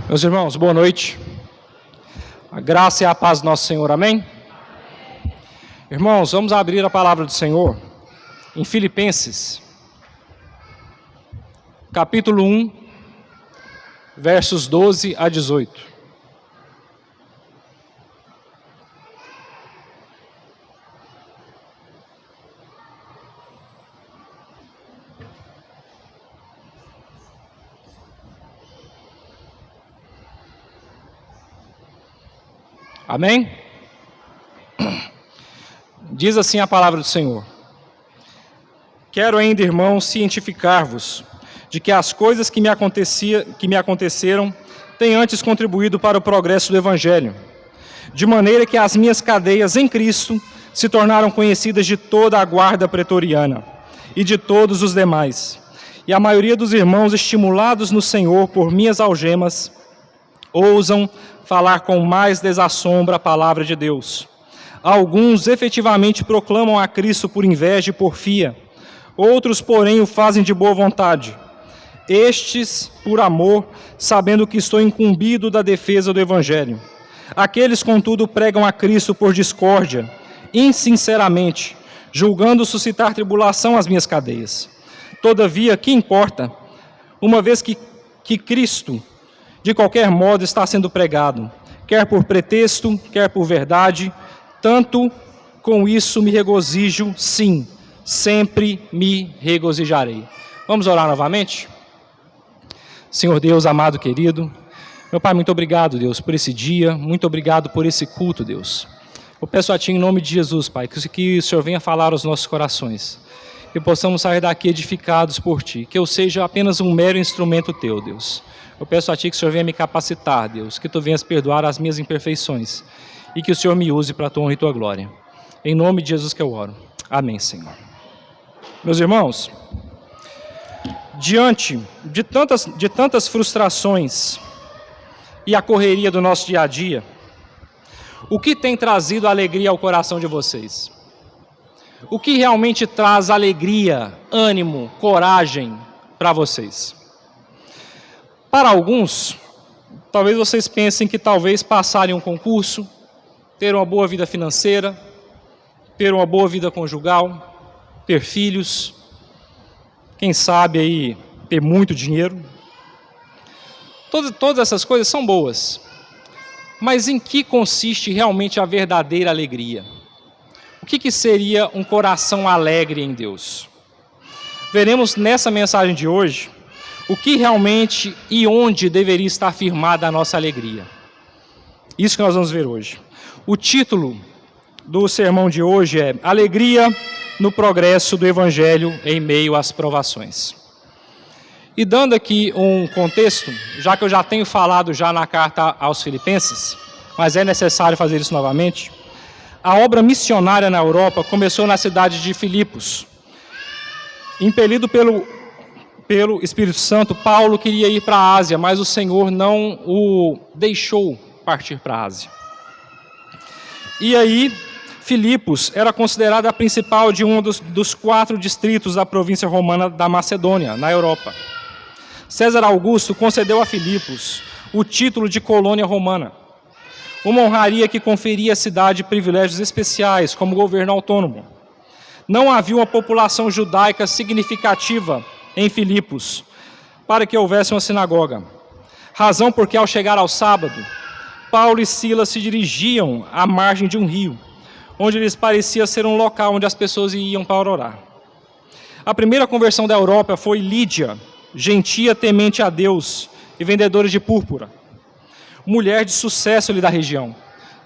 Meus irmãos, boa noite. A graça e a paz do nosso Senhor, amém? Irmãos, vamos abrir a palavra do Senhor em Filipenses, capítulo 1, versos 12 a 18. Amém? Diz assim a palavra do Senhor: Quero ainda, irmãos, cientificar-vos de que as coisas que me aconteceram têm antes contribuído para o progresso do Evangelho, de maneira que as minhas cadeias em Cristo se tornaram conhecidas de toda a guarda pretoriana e de todos os demais. E a maioria dos irmãos, estimulados no Senhor por minhas algemas, ousam falar com mais desassombro a palavra de Deus. Alguns efetivamente proclamam a Cristo por inveja e porfia, outros, porém, o fazem de boa vontade. Estes, por amor, sabendo que estou incumbido da defesa do Evangelho. Aqueles, contudo, pregam a Cristo por discórdia, insinceramente, julgando suscitar tribulação às minhas cadeias. Todavia, que importa? Uma vez que Cristo, de qualquer modo, está sendo pregado, quer por pretexto, quer por verdade, tanto com isso me regozijo, sim, sempre me regozijarei. Vamos orar novamente? Senhor Deus, amado, querido, meu Pai, muito obrigado, Deus, por esse dia, muito obrigado por esse culto, Deus. Eu peço a Ti, em nome de Jesus, Pai, que o Senhor venha falar aos nossos corações, que possamos sair daqui edificados por Ti, que eu seja apenas um mero instrumento Teu, Deus. Eu peço a Ti que o Senhor venha me capacitar, Deus, que Tu venhas perdoar as minhas imperfeições e que o Senhor me use para a Tua honra e Tua glória. Em nome de Jesus que eu oro. Amém, Senhor. Meus irmãos, diante de tantas frustrações e a correria do nosso dia a dia, o que tem trazido alegria ao coração de vocês? O que realmente traz alegria, ânimo, coragem para vocês? Para alguns, talvez vocês pensem que talvez passarem um concurso, ter uma boa vida financeira, ter uma boa vida conjugal, ter filhos, quem sabe aí ter muito dinheiro. Todas essas coisas são boas, mas em que consiste realmente a verdadeira alegria? O que seria um coração alegre em Deus? Veremos nessa mensagem de hoje o que realmente e onde deveria estar firmada a nossa alegria. Isso que nós vamos ver hoje. O título do sermão de hoje é Alegria no progresso do Evangelho em meio às provações. E dando aqui um contexto, já que eu já tenho falado já na carta aos Filipenses, mas é necessário fazer isso novamente, a obra missionária na Europa começou na cidade de Filipos. Impelido pelo Espírito Santo, Paulo queria ir para a Ásia, mas o Senhor não o deixou partir para a Ásia. E aí, Filipos era considerada a principal de um dos 4 distritos da província romana da Macedônia, na Europa. César Augusto concedeu a Filipos o título de colônia romana, uma honraria que conferia à cidade privilégios especiais, como governo autônomo. Não havia uma população judaica significativa em Filipos para que houvesse uma sinagoga. Razão porque, ao chegar ao sábado, Paulo e Silas se dirigiam à margem de um rio, onde lhes parecia ser um local onde as pessoas iam para orar. A primeira conversão da Europa foi Lídia, gentia temente a Deus e vendedora de púrpura, mulher de sucesso ali da região.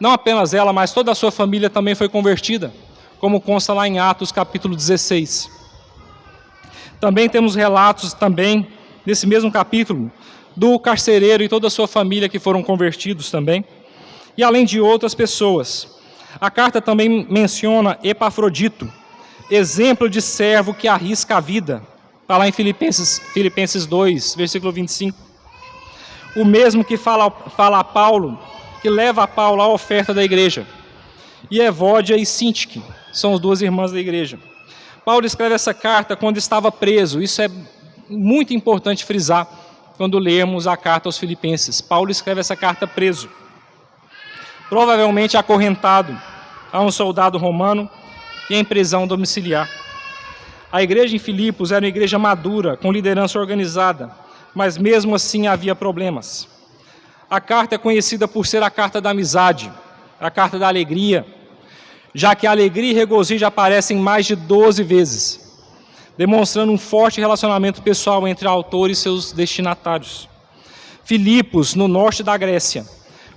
Não apenas ela, mas toda a sua família também foi convertida, como consta lá em Atos capítulo 16. Também temos relatos também, nesse mesmo capítulo, do carcereiro e toda a sua família que foram convertidos também, e além de outras pessoas. A carta também menciona Epafrodito, exemplo de servo que arrisca a vida, está lá em Filipenses 2, versículo 25. O mesmo que fala a Paulo, que leva a Paulo a oferta da igreja. E Evódia e Sintique são as 2 irmãs da igreja. Paulo escreve essa carta quando estava preso, isso é muito importante frisar. quando lermos a carta aos Filipenses. Paulo escreve essa carta preso, provavelmente acorrentado a um soldado romano e em prisão domiciliar. A igreja em Filipos era uma igreja madura, com liderança organizada, mas mesmo assim havia problemas. A carta é conhecida por ser a carta da amizade, a carta da alegria, já que a alegria e regozijo aparecem mais de 12 vezes, demonstrando um forte relacionamento pessoal entre o autor e seus destinatários. Filipos, no norte da Grécia,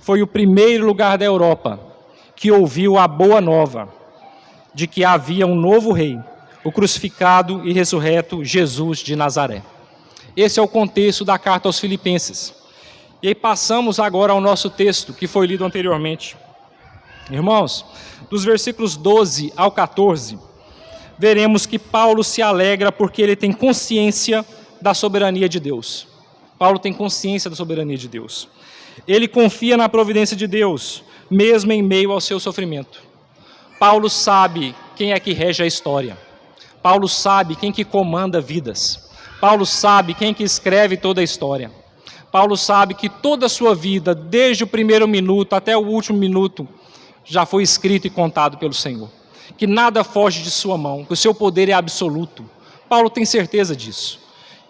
foi o primeiro lugar da Europa que ouviu a boa nova de que havia um novo rei, o crucificado e ressurreto Jesus de Nazaré. Esse é o contexto da carta aos Filipenses. E aí passamos agora ao nosso texto, que foi lido anteriormente. Irmãos, dos versículos 12 ao 14, veremos que Paulo se alegra porque ele tem consciência da soberania de Deus. Paulo tem consciência da soberania de Deus. Ele confia na providência de Deus, mesmo em meio ao seu sofrimento. Paulo sabe quem é que rege a história. Paulo sabe quem que comanda vidas. Paulo sabe quem que escreve toda a história. Paulo sabe que toda a sua vida, desde o primeiro minuto até o último minuto, já foi escrito e contado pelo Senhor. Que nada foge de sua mão, que o seu poder é absoluto. Paulo tem certeza disso.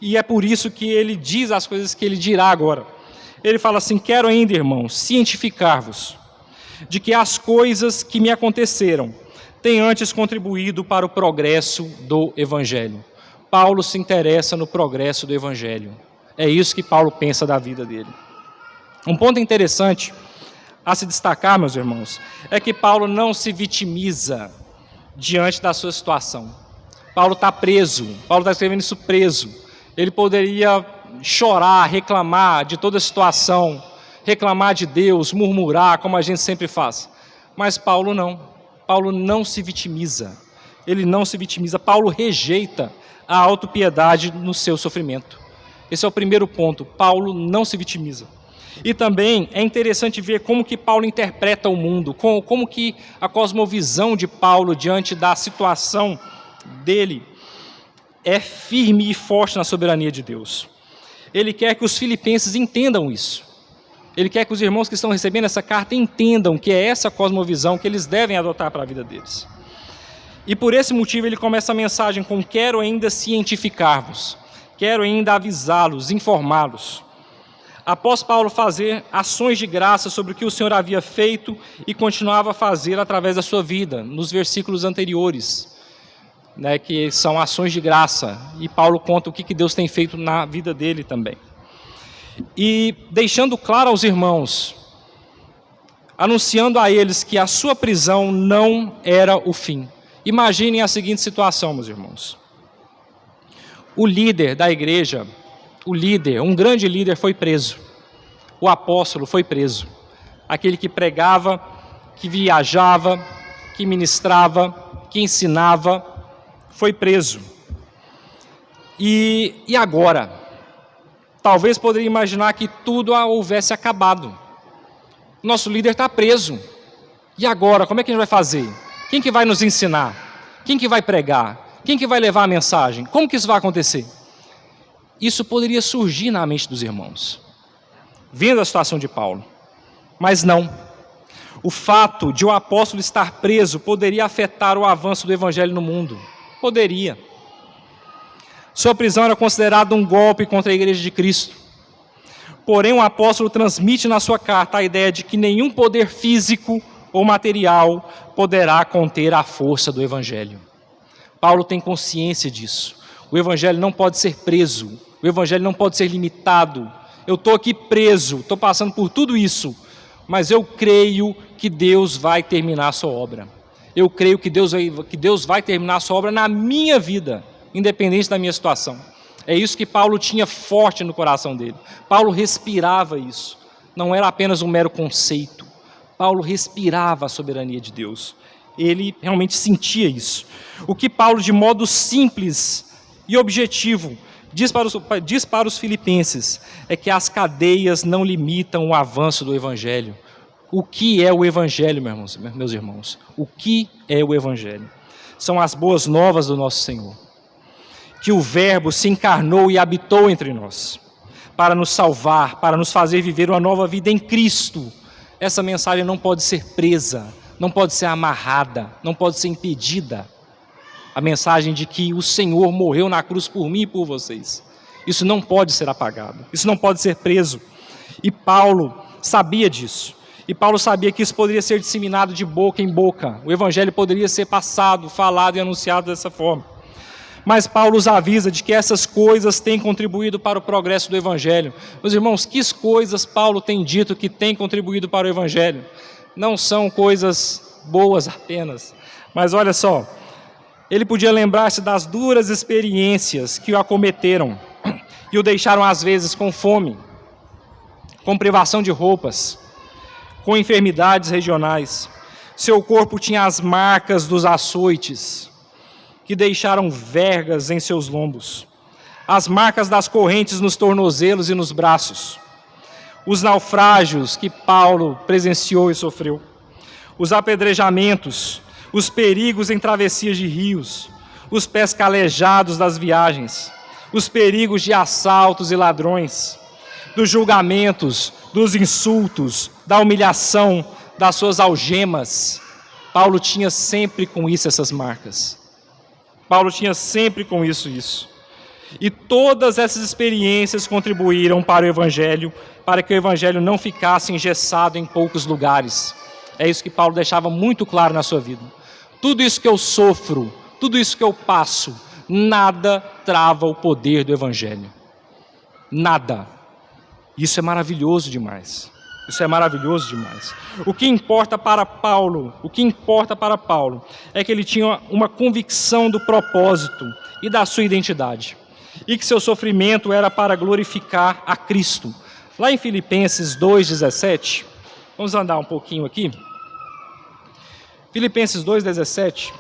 E é por isso que ele diz as coisas que ele dirá agora. Ele fala assim: quero ainda, irmãos, cientificar-vos de que as coisas que me aconteceram têm antes contribuído para o progresso do Evangelho. Paulo se interessa no progresso do Evangelho. É isso que Paulo pensa da vida dele. Um ponto interessante a se destacar, meus irmãos, é que Paulo não se vitimiza diante da sua situação. Paulo está preso, Paulo está escrevendo isso preso. Ele poderia chorar, reclamar de toda a situação, reclamar de Deus, murmurar, como a gente sempre faz. Mas Paulo não se vitimiza. Ele não se vitimiza. Paulo rejeita a autopiedade no seu sofrimento. Esse é o primeiro ponto. Paulo não se vitimiza. E também é interessante ver como que Paulo interpreta o mundo, como que a cosmovisão de Paulo diante da situação dele é firme e forte na soberania de Deus. Ele quer que os filipenses entendam isso. Ele quer que os irmãos que estão recebendo essa carta entendam que é essa cosmovisão que eles devem adotar para a vida deles. E por esse motivo ele começa a mensagem com: quero ainda cientificar-vos, quero ainda avisá-los, informá-los. Após Paulo fazer ações de graça sobre o que o Senhor havia feito e continuava a fazer através da sua vida, nos versículos anteriores, que são ações de graça, e Paulo conta o que Deus tem feito na vida dele também. E deixando claro aos irmãos, anunciando a eles que a sua prisão não era o fim. Imaginem a seguinte situação, meus irmãos. O líder da igreja, um grande líder foi preso. O apóstolo foi preso. Aquele que pregava, que viajava, que ministrava, que ensinava, foi preso. E agora? Talvez poderia imaginar que tudo houvesse acabado. Nosso líder está preso. E agora? Como é que a gente vai fazer? Quem que vai nos ensinar? Quem que vai pregar? Quem que vai levar a mensagem? Como que isso vai acontecer? Isso poderia surgir na mente dos irmãos, vendo a situação de Paulo. Mas não. O fato de o apóstolo estar preso poderia afetar o avanço do evangelho no mundo. Poderia. Sua prisão era considerada um golpe contra a igreja de Cristo. Porém, o apóstolo transmite na sua carta a ideia de que nenhum poder físico ou material poderá conter a força do evangelho. Paulo tem consciência disso. O evangelho não pode ser preso. O evangelho não pode ser limitado. Eu estou aqui preso, estou passando por tudo isso, mas eu creio que Deus vai terminar a sua obra. Eu creio que Deus vai terminar a sua obra na minha vida, independente da minha situação. É isso que Paulo tinha forte no coração dele. Paulo respirava isso. Não era apenas um mero conceito. Paulo respirava a soberania de Deus. Ele realmente sentia isso. O que Paulo, de modo simples e objetivo, diz para os filipenses é que as cadeias não limitam o avanço do evangelho. O que é o evangelho, meus irmãos? O que é o evangelho? São as boas novas do nosso Senhor. Que o Verbo se encarnou e habitou entre nós. para nos salvar, para nos fazer viver uma nova vida em Cristo. Essa mensagem não pode ser presa, não pode ser amarrada, não pode ser impedida. A mensagem de que o Senhor morreu na cruz por mim e por vocês. Isso não pode ser apagado, isso não pode ser preso. E Paulo sabia disso. E Paulo sabia que isso poderia ser disseminado de boca em boca. O evangelho poderia ser passado, falado e anunciado dessa forma. Mas Paulo os avisa de que essas coisas têm contribuído para o progresso do evangelho. Meus irmãos, que coisas Paulo tem dito que têm contribuído para o evangelho? Não são coisas boas apenas. Mas olha só, ele podia lembrar-se das duras experiências que o acometeram e o deixaram às vezes com fome, com privação de roupas, com enfermidades regionais. Seu corpo tinha as marcas dos açoites, que deixaram vergas em seus lombos, as marcas das correntes nos tornozelos e nos braços, os naufrágios que Paulo presenciou e sofreu, os apedrejamentos, os perigos em travessias de rios, os pés calejados das viagens, os perigos de assaltos e ladrões, dos julgamentos, dos insultos, da humilhação, das suas algemas. Paulo tinha sempre com isso essas marcas. Paulo tinha sempre com isso. E todas essas experiências contribuíram para o Evangelho, para que o Evangelho não ficasse engessado em poucos lugares. É isso que Paulo deixava muito claro na sua vida. Tudo isso que eu sofro, tudo isso que eu passo, nada trava o poder do Evangelho. Nada. Isso é maravilhoso demais. Isso é maravilhoso demais. O que importa para Paulo é que ele tinha uma convicção do propósito e da sua identidade. E que seu sofrimento era para glorificar a Cristo. Lá em Filipenses 2,17, vamos andar um pouquinho aqui. Filipenses 2,17.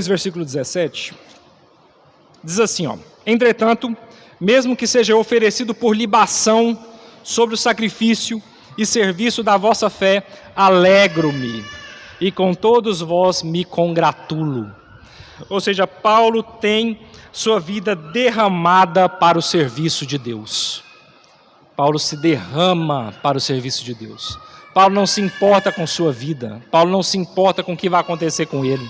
Versículo 17, diz assim, entretanto, mesmo que seja oferecido por libação sobre o sacrifício e serviço da vossa fé, alegro-me, e com todos vós me congratulo. Ou seja, Paulo tem sua vida derramada para o serviço de Deus. Paulo se derrama para o serviço de Deus. Paulo não se importa com sua vida, Paulo não se importa com o que vai acontecer com ele.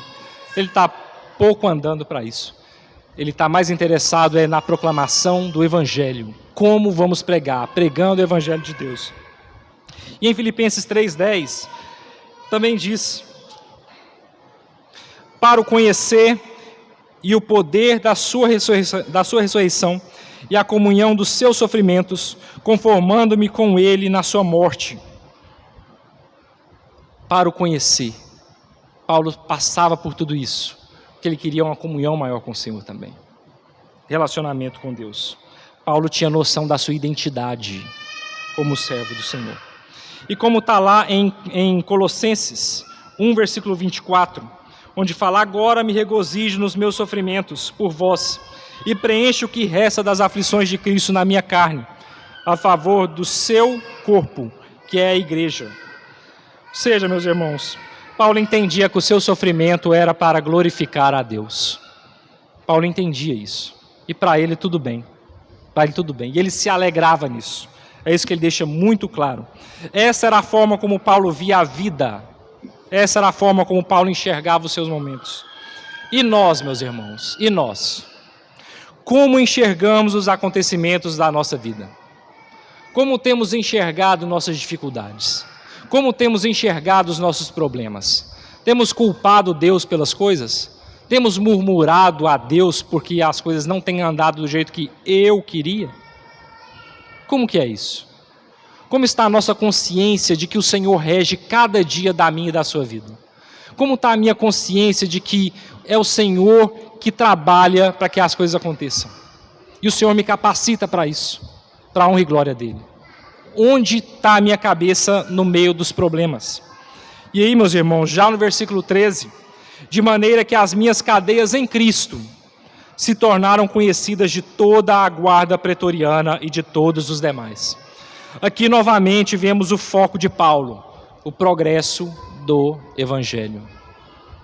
Ele está pouco andando para isso. Ele está mais interessado na proclamação do Evangelho. Como vamos pregar? Pregando o Evangelho de Deus. E em Filipenses 3,10, também diz, para o conhecer e o poder da sua ressurreição e a comunhão dos seus sofrimentos, conformando-me com ele na sua morte. Para o conhecer. Paulo passava por tudo isso, porque ele queria uma comunhão maior com o Senhor também. Relacionamento com Deus. Paulo tinha noção da sua identidade como servo do Senhor. E como está lá em Colossenses 1, versículo 24, onde fala, agora me regozijo nos meus sofrimentos por vós, e preencho o que resta das aflições de Cristo na minha carne, a favor do seu corpo, que é a igreja. Ou seja, meus irmãos, Paulo entendia que o seu sofrimento era para glorificar a Deus. Paulo entendia isso. E para ele tudo bem. Para ele tudo bem. E ele se alegrava nisso. É isso que ele deixa muito claro. Essa era a forma como Paulo via a vida. Essa era a forma como Paulo enxergava os seus momentos. E nós, meus irmãos? E nós? Como enxergamos os acontecimentos da nossa vida? Como temos enxergado nossas dificuldades? Como temos enxergado os nossos problemas? Temos culpado Deus pelas coisas? Temos murmurado a Deus porque as coisas não têm andado do jeito que eu queria? Como que é isso? Como está a nossa consciência de que o Senhor rege cada dia da minha e da sua vida? Como está a minha consciência de que é o Senhor que trabalha para que as coisas aconteçam? E o Senhor me capacita para isso, para a honra e glória dEle. Onde está a minha cabeça no meio dos problemas? E aí, meus irmãos, já no versículo 13, de maneira que as minhas cadeias em Cristo se tornaram conhecidas de toda a guarda pretoriana e de todos os demais. Aqui novamente vemos o foco de Paulo, o progresso do Evangelho.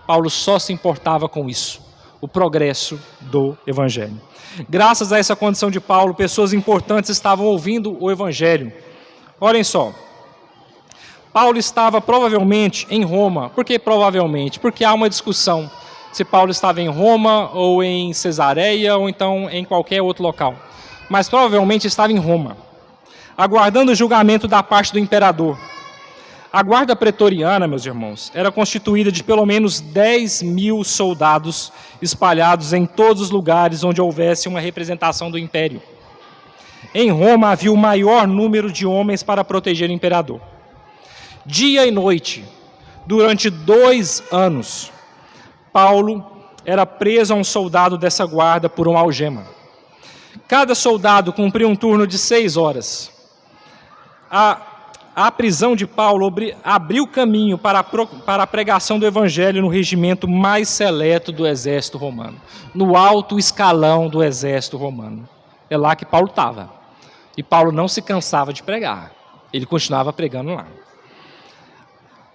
Paulo só se importava com isso, o progresso do Evangelho. Graças a essa condição de Paulo, pessoas importantes estavam ouvindo o Evangelho. Olhem só, Paulo estava provavelmente em Roma. Por que provavelmente? Porque há uma discussão se Paulo estava em Roma ou em Cesareia ou então em qualquer outro local. Mas provavelmente estava em Roma, aguardando o julgamento da parte do imperador. A guarda pretoriana, meus irmãos, era constituída de pelo menos 10.000 soldados espalhados em todos os lugares onde houvesse uma representação do império. Em Roma havia o maior número de homens para proteger o imperador. Dia e noite, durante 2 anos, Paulo era preso a um soldado dessa guarda por uma algema. Cada soldado cumpria um turno de 6 horas. A prisão de Paulo abriu caminho para a pregação do Evangelho no regimento mais seleto do exército romano, no alto escalão do exército romano. É lá que Paulo estava. E Paulo não se cansava de pregar. Ele continuava pregando lá.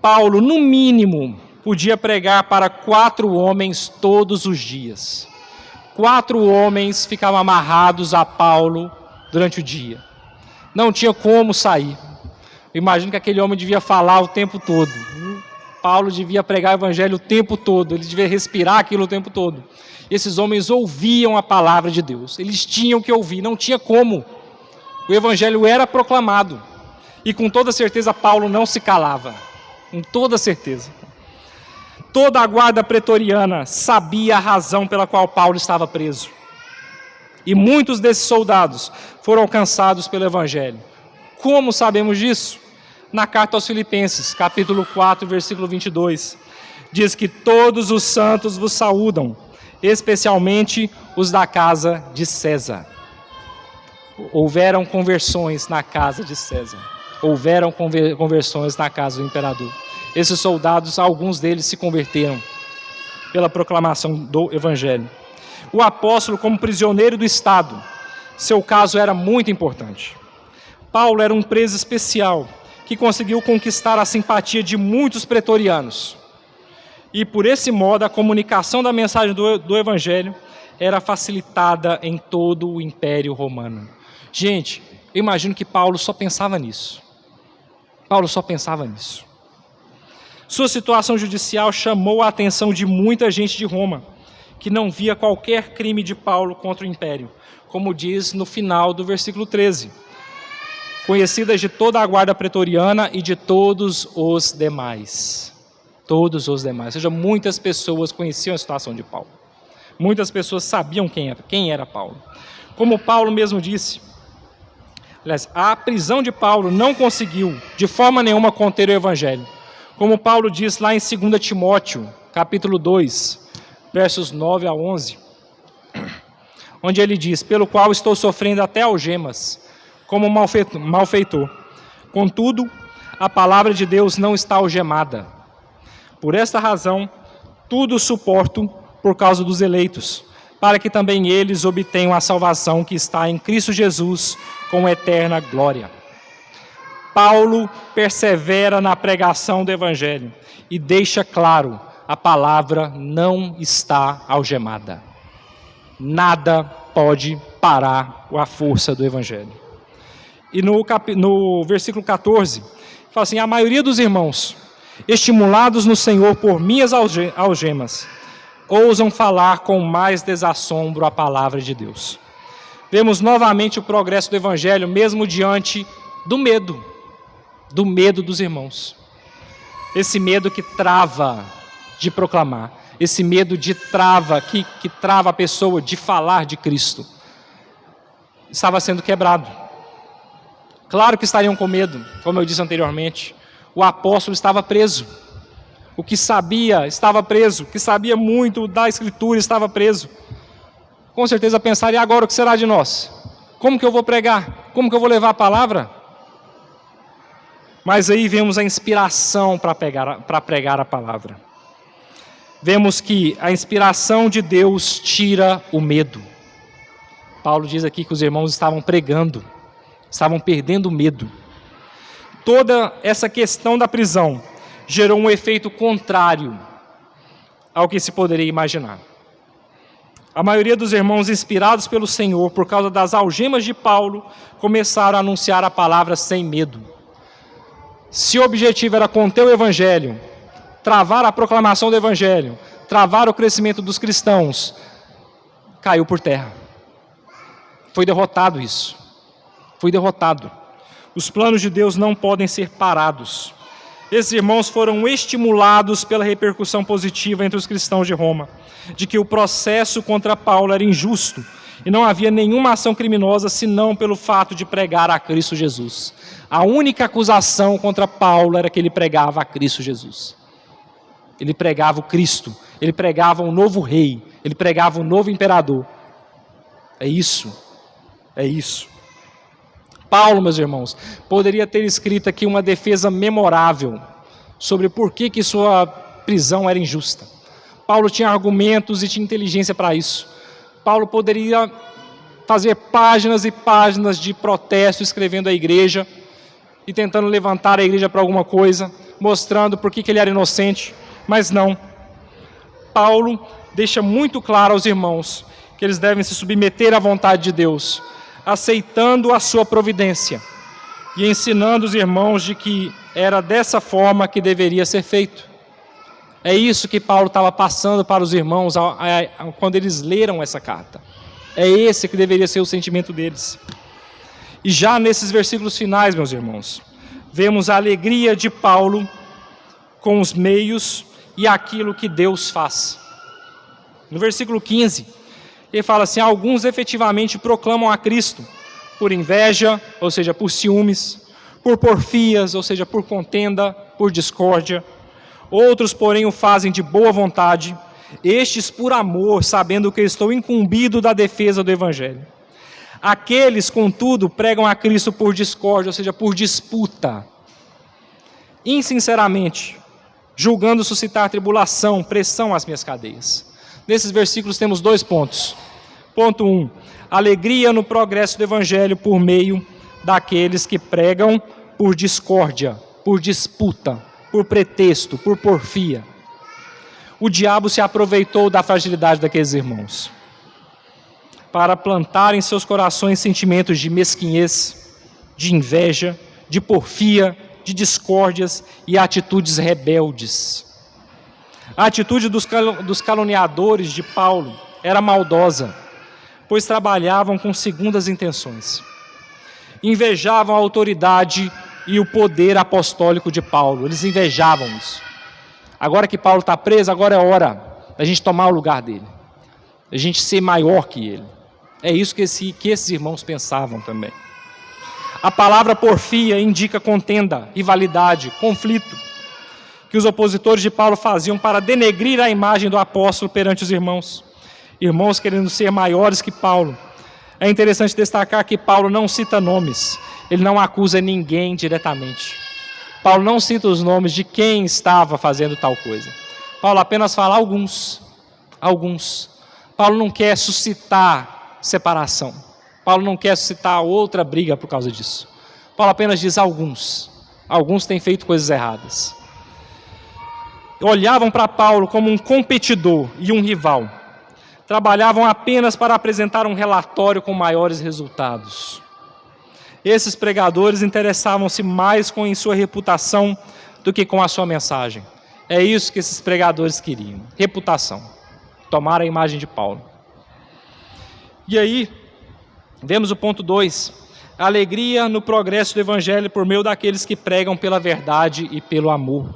Paulo, no mínimo, podia pregar para 4 homens todos os dias. 4 homens ficavam amarrados a Paulo durante o dia. Não tinha como sair. Eu imagino que aquele homem devia falar o tempo todo. Paulo devia pregar o evangelho o tempo todo. Ele devia respirar aquilo o tempo todo. E esses homens ouviam a palavra de Deus. Eles tinham que ouvir, não tinha como. O evangelho era proclamado. E com toda certeza Paulo não se calava. Com toda certeza. Toda a guarda pretoriana sabia a razão pela qual Paulo estava preso. E muitos desses soldados foram alcançados pelo evangelho. Como sabemos disso? Na carta aos Filipenses, capítulo 4, versículo 22, diz que todos os santos vos saúdam, especialmente os da casa de César. Houveram conversões na casa de César. Houveram conversões na casa do imperador. Esses soldados, alguns deles se converteram pela proclamação do evangelho. O apóstolo, como prisioneiro do Estado, seu caso era muito importante. Paulo era um preso especial que conseguiu conquistar a simpatia de muitos pretorianos. E por esse modo a comunicação da mensagem do evangelho era facilitada em todo o Império Romano. Gente, eu imagino que Paulo só pensava nisso. Paulo só pensava nisso. Sua situação judicial chamou a atenção de muita gente de Roma, que não via qualquer crime de Paulo contra o Império, como diz no final do versículo 13. Conhecidas de toda a guarda pretoriana e de todos os demais. Todos os demais. Ou seja, muitas pessoas conheciam a situação de Paulo. Muitas pessoas sabiam quem era Paulo. Como Paulo mesmo disse, aliás, a prisão de Paulo não conseguiu de forma nenhuma conter o evangelho. Como Paulo diz lá em 2 Timóteo, capítulo 2, versos 9 a 11, onde ele diz, pelo qual estou sofrendo até algemas, como malfeitor. Contudo, a palavra de Deus não está algemada. Por esta razão, tudo suporto por causa dos eleitos, para que também eles obtenham a salvação que está em Cristo Jesus com eterna glória. Paulo persevera na pregação do evangelho e deixa claro, a palavra não está algemada. Nada pode parar a força do evangelho. E no versículo 14, fala assim, a maioria dos irmãos, estimulados no Senhor por minhas algemas, ousam falar com mais desassombro a palavra de Deus. Vemos novamente o progresso do evangelho, mesmo diante do medo dos irmãos. Esse medo que trava de proclamar, esse medo que trava a pessoa de falar de Cristo, estava sendo quebrado. Claro que estariam com medo, como eu disse anteriormente. O apóstolo estava preso. O que sabia estava preso. O que sabia muito da Escritura estava preso. Com certeza pensaria, agora o que será de nós? Como que eu vou pregar? Como que eu vou levar a palavra? Mas aí vemos a inspiração para pregar a palavra. Vemos que a inspiração de Deus tira o medo. Paulo diz aqui que os irmãos estavam pregando. Estavam perdendo o medo. Toda essa questão da prisão gerou um efeito contrário ao que se poderia imaginar. A maioria dos irmãos, inspirados pelo Senhor, por causa das algemas de Paulo, começaram a anunciar a palavra sem medo. Se o objetivo era conter o Evangelho, travar a proclamação do Evangelho, travar o crescimento dos cristãos, caiu por terra. Foi derrotado isso. Foi derrotado. Os planos de Deus não podem ser parados. Esses irmãos foram estimulados pela repercussão positiva entre os cristãos de Roma, de que o processo contra Paulo era injusto e não havia nenhuma ação criminosa senão pelo fato de pregar a Cristo Jesus. A única acusação contra Paulo era que ele pregava a Cristo Jesus. Ele pregava o Cristo, ele pregava um novo rei, ele pregava um novo imperador. É isso. Paulo, meus irmãos, poderia ter escrito aqui uma defesa memorável sobre por que sua prisão era injusta. Paulo tinha argumentos e tinha inteligência para isso. Paulo poderia fazer páginas e páginas de protesto escrevendo à igreja e tentando levantar a igreja para alguma coisa, mostrando por que ele era inocente, mas não. Paulo deixa muito claro aos irmãos que eles devem se submeter à vontade de Deus, aceitando a sua providência e ensinando os irmãos de que era dessa forma que deveria ser feito. É isso que Paulo estava passando para os irmãos quando eles leram essa carta. É esse que deveria ser o sentimento deles. E já nesses versículos finais, meus irmãos, vemos a alegria de Paulo com os meios e aquilo que Deus faz. No versículo 15, ele fala assim: alguns efetivamente proclamam a Cristo por inveja, ou seja, por ciúmes, por porfias, ou seja, por contenda, por discórdia. Outros, porém, o fazem de boa vontade, estes por amor, sabendo que eu estou incumbido da defesa do Evangelho. Aqueles, contudo, pregam a Cristo por discórdia, ou seja, por disputa, insinceramente, julgando suscitar tribulação, pressão às minhas cadeias. Nesses versículos temos 2 pontos. Ponto 1, alegria no progresso do Evangelho por meio daqueles que pregam por discórdia, por disputa, por pretexto, por porfia. O diabo se aproveitou da fragilidade daqueles irmãos para plantar em seus corações sentimentos de mesquinhez, de inveja, de porfia, de discórdias e atitudes rebeldes. A atitude dos caluniadores de Paulo era maldosa, pois trabalhavam com segundas intenções. Invejavam a autoridade e o poder apostólico de Paulo. Eles invejavam isso. Agora que Paulo está preso, agora é hora da gente tomar o lugar dele, da gente ser maior que ele. É isso que esses irmãos pensavam também. A palavra porfia indica contenda, rivalidade, conflito, que os opositores de Paulo faziam para denegrir a imagem do apóstolo perante os irmãos. Irmãos querendo ser maiores que Paulo. É interessante destacar que Paulo não cita nomes, ele não acusa ninguém diretamente. Paulo não cita os nomes de quem estava fazendo tal coisa. Paulo apenas fala alguns. Paulo não quer suscitar separação. Paulo não quer suscitar outra briga por causa disso. Paulo apenas diz alguns. Alguns têm feito coisas erradas. Olhavam para Paulo como um competidor e um rival. Trabalhavam apenas para apresentar um relatório com maiores resultados. Esses pregadores interessavam-se mais com sua reputação do que com a sua mensagem. É isso que esses pregadores queriam, reputação. Tomar a imagem de Paulo. E aí, vemos o ponto 2, alegria no progresso do Evangelho por meio daqueles que pregam pela verdade e pelo amor.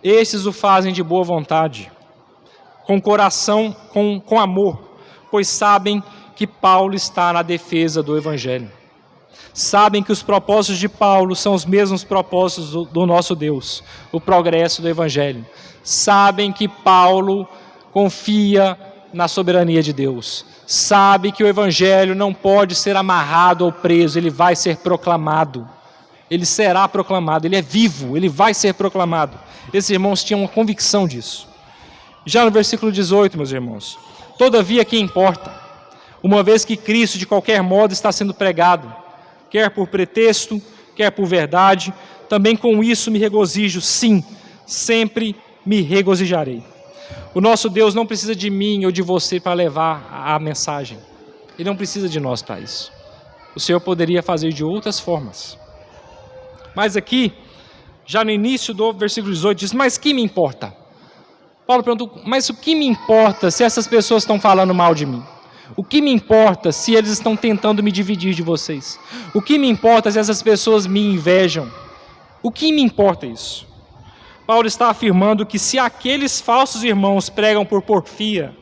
Estes o fazem de boa vontade, com coração, com amor, pois sabem que Paulo está na defesa do Evangelho. Sabem que os propósitos de Paulo são os mesmos propósitos do nosso Deus, o progresso do Evangelho. Sabem que Paulo confia na soberania de Deus. Sabe que o Evangelho não pode ser amarrado ou preso, ele vai ser proclamado. Ele será proclamado, ele é vivo, ele vai ser proclamado. Esses irmãos tinham uma convicção disso. Já no versículo 18, meus irmãos, todavia que importa, uma vez que Cristo de qualquer modo está sendo pregado, quer por pretexto, quer por verdade, também com isso me regozijo, sim, sempre me regozijarei. O nosso Deus não precisa de mim ou de você para levar a mensagem. Ele não precisa de nós para isso. O Senhor poderia fazer de outras formas. Mas aqui, já no início do versículo 18, diz, mas que me importa? Paulo perguntou, mas o que me importa se essas pessoas estão falando mal de mim? O que me importa se eles estão tentando me dividir de vocês? O que me importa se essas pessoas me invejam? O que me importa isso? Paulo está afirmando que se aqueles falsos irmãos pregam por porfia,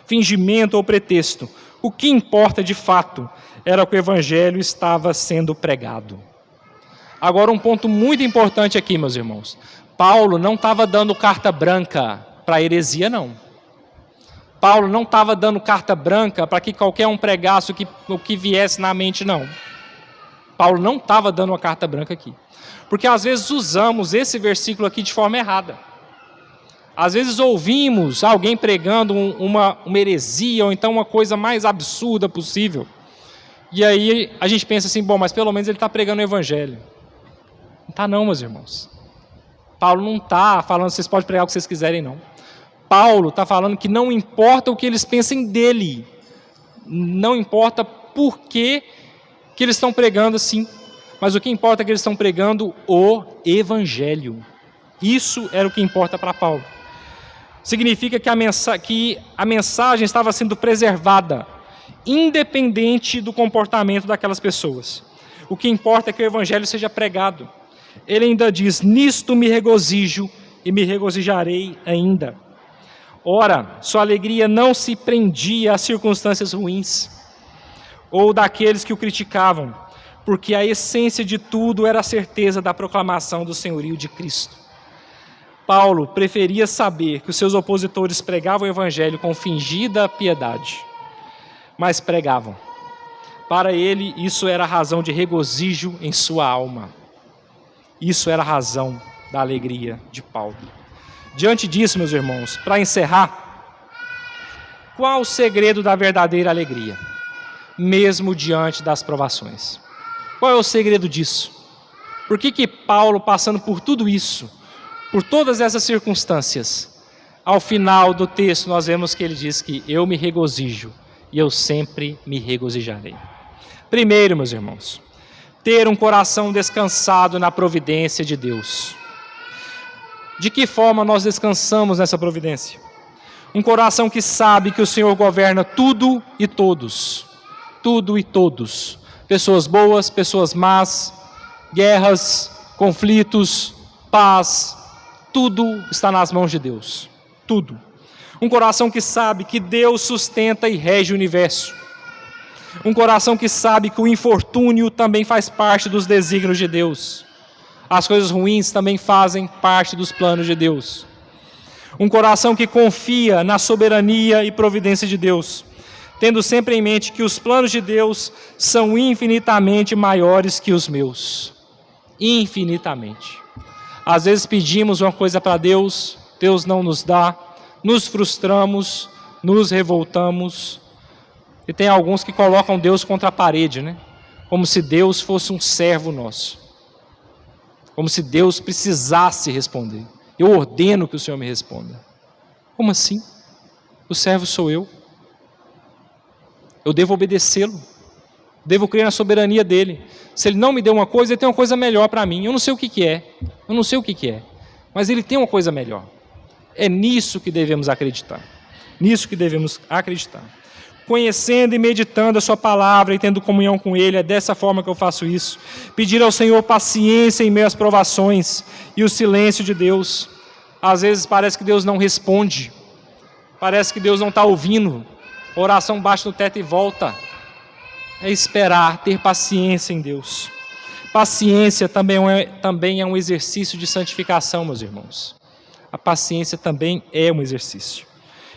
fingimento ou pretexto, o que importa de fato era que o evangelho estava sendo pregado. Agora um ponto muito importante aqui, meus irmãos. Paulo não estava dando carta branca para a heresia, não. Paulo não estava dando carta branca para que qualquer um pregasse o que viesse na mente, não. Paulo não estava dando uma carta branca aqui. Porque às vezes usamos esse versículo aqui de forma errada. Às vezes ouvimos alguém pregando uma heresia ou então uma coisa mais absurda possível. E aí a gente pensa assim, bom, mas pelo menos ele está pregando o evangelho. Não está não, meus irmãos. Paulo não está falando que vocês podem pregar o que vocês quiserem, não. Paulo está falando que não importa o que eles pensem dele. Não importa por que eles estão pregando assim. Mas o que importa é que eles estão pregando o evangelho. Isso era o que importa para Paulo. Significa que a mensagem estava sendo preservada, independente do comportamento daquelas pessoas. O que importa é que o evangelho seja pregado. Ele ainda diz, nisto me regozijo e me regozijarei ainda. Ora, sua alegria não se prendia às circunstâncias ruins, ou daqueles que o criticavam, porque a essência de tudo era a certeza da proclamação do senhorio de Cristo. Paulo preferia saber que os seus opositores pregavam o evangelho com fingida piedade, mas pregavam. Para ele, isso era a razão de regozijo em sua alma. Isso era a razão da alegria de Paulo. Diante disso, meus irmãos, para encerrar, qual o segredo da verdadeira alegria, mesmo diante das provações? Qual é o segredo disso? Por que Paulo, passando por tudo isso, por todas essas circunstâncias, ao final do texto nós vemos que ele diz que eu me regozijo e eu sempre me regozijarei. Primeiro, meus irmãos, ter um coração descansado na providência de Deus. De que forma nós descansamos nessa providência? Um coração que sabe que o Senhor governa tudo e todos. Tudo e todos. Pessoas boas, pessoas más, guerras, conflitos, paz, tudo está nas mãos de Deus. Tudo. Um coração que sabe que Deus sustenta e rege o universo. Um coração que sabe que o infortúnio também faz parte dos desígnios de Deus. As coisas ruins também fazem parte dos planos de Deus. Um coração que confia na soberania e providência de Deus, tendo sempre em mente que os planos de Deus são infinitamente maiores que os meus. Infinitamente. Às vezes pedimos uma coisa para Deus, Deus não nos dá, nos frustramos, nos revoltamos. E tem alguns que colocam Deus contra a parede, né? Como se Deus fosse um servo nosso. Como se Deus precisasse responder. Eu ordeno que o Senhor me responda. Como assim? O servo sou eu. Eu devo obedecê-lo. Devo crer na soberania dele. Se ele não me deu uma coisa, ele tem uma coisa melhor para mim. Eu não sei o que é. Eu não sei o que é. Mas ele tem uma coisa melhor. É nisso que devemos acreditar. Nisso que devemos acreditar. Conhecendo e meditando a sua palavra e tendo comunhão com ele, é dessa forma que eu faço isso. Pedir ao Senhor paciência em meio às provações e o silêncio de Deus. Às vezes parece que Deus não responde, parece que Deus não está ouvindo, a oração bate no teto e volta. É esperar, ter paciência em Deus. Paciência também é um exercício de santificação, meus irmãos. A paciência também é um exercício.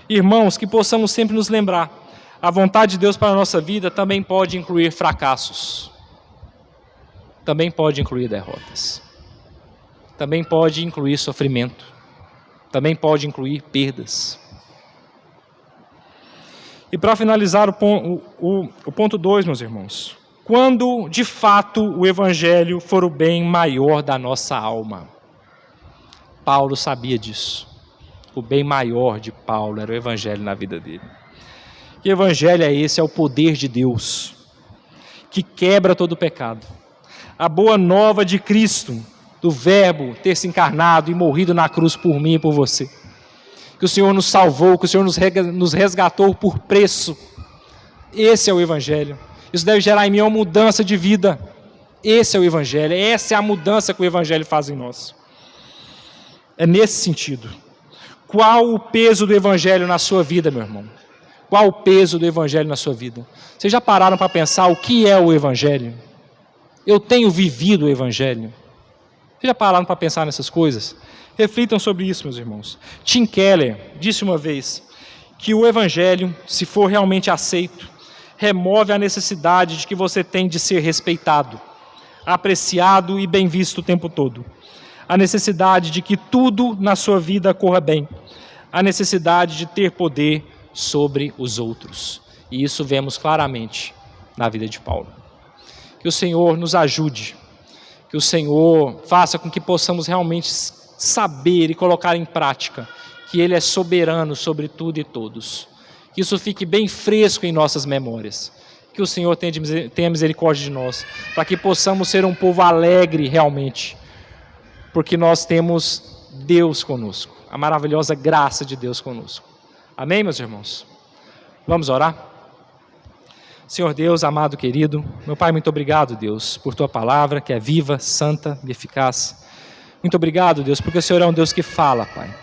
Irmãos, que possamos sempre nos lembrar, a vontade de Deus para a nossa vida também pode incluir fracassos. Também pode incluir derrotas. Também pode incluir sofrimento. Também pode incluir perdas. E para finalizar o ponto 2, meus irmãos. quando de fato o Evangelho for o bem maior da nossa alma. Paulo sabia disso. O bem maior de Paulo era o Evangelho na vida dele. Que Evangelho é esse? É o poder de Deus, que quebra todo o pecado. A boa nova de Cristo, do Verbo ter se encarnado e morrido na cruz por mim e por você. Que o Senhor nos salvou, que o Senhor nos resgatou por preço. Esse é o Evangelho. Isso deve gerar em mim uma mudança de vida. Esse é o Evangelho. Essa é a mudança que o Evangelho faz em nós. É nesse sentido. Qual o peso do Evangelho na sua vida, meu irmão? Qual o peso do Evangelho na sua vida? Vocês já pararam para pensar o que é o Evangelho? Eu tenho vivido o Evangelho? Vocês já pararam para pensar nessas coisas? Reflitam sobre isso, meus irmãos. Tim Keller disse uma vez que o Evangelho, se for realmente aceito, remove a necessidade de que você tem de ser respeitado, apreciado e bem visto o tempo todo. A necessidade de que tudo na sua vida corra bem. A necessidade de ter poder sobre os outros. E isso vemos claramente na vida de Paulo. Que o Senhor nos ajude. Que o Senhor faça com que possamos realmente saber e colocar em prática que Ele é soberano sobre tudo e todos. Que isso fique bem fresco em nossas memórias. Que o Senhor tenha misericórdia de nós, para que possamos ser um povo alegre realmente, porque nós temos Deus conosco, a maravilhosa graça de Deus conosco. Amém, meus irmãos? Vamos orar? Senhor Deus, amado, querido, meu Pai, muito obrigado, Deus, por Tua palavra, que é viva, santa e eficaz. Muito obrigado, Deus, porque o Senhor é um Deus que fala, Pai.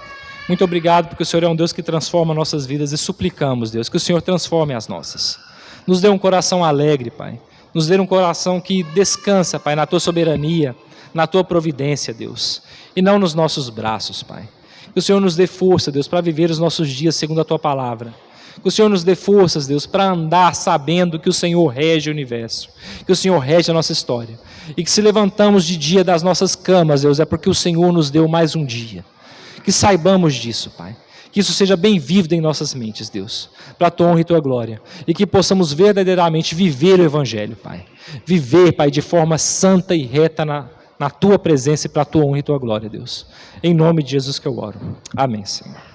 Muito obrigado porque o Senhor é um Deus que transforma nossas vidas e suplicamos, Deus, que o Senhor transforme as nossas. Nos dê um coração alegre, Pai. Nos dê um coração que descansa, Pai, na Tua soberania, na Tua providência, Deus, e não nos nossos braços, Pai. Que o Senhor nos dê força, Deus, para viver os nossos dias segundo a Tua palavra. Que o Senhor nos dê forças, Deus, para andar sabendo que o Senhor rege o universo, que o Senhor rege a nossa história. E que se levantamos de dia das nossas camas, Deus, é porque o Senhor nos deu mais um dia. Que saibamos disso, Pai. Que isso seja bem vívido em nossas mentes, Deus, para a Tua honra e Tua glória. E que possamos verdadeiramente viver o Evangelho, Pai. Viver, Pai, de forma santa e reta na Tua presença e para a Tua honra e Tua glória, Deus. Em nome de Jesus que eu oro. Amém, Senhor.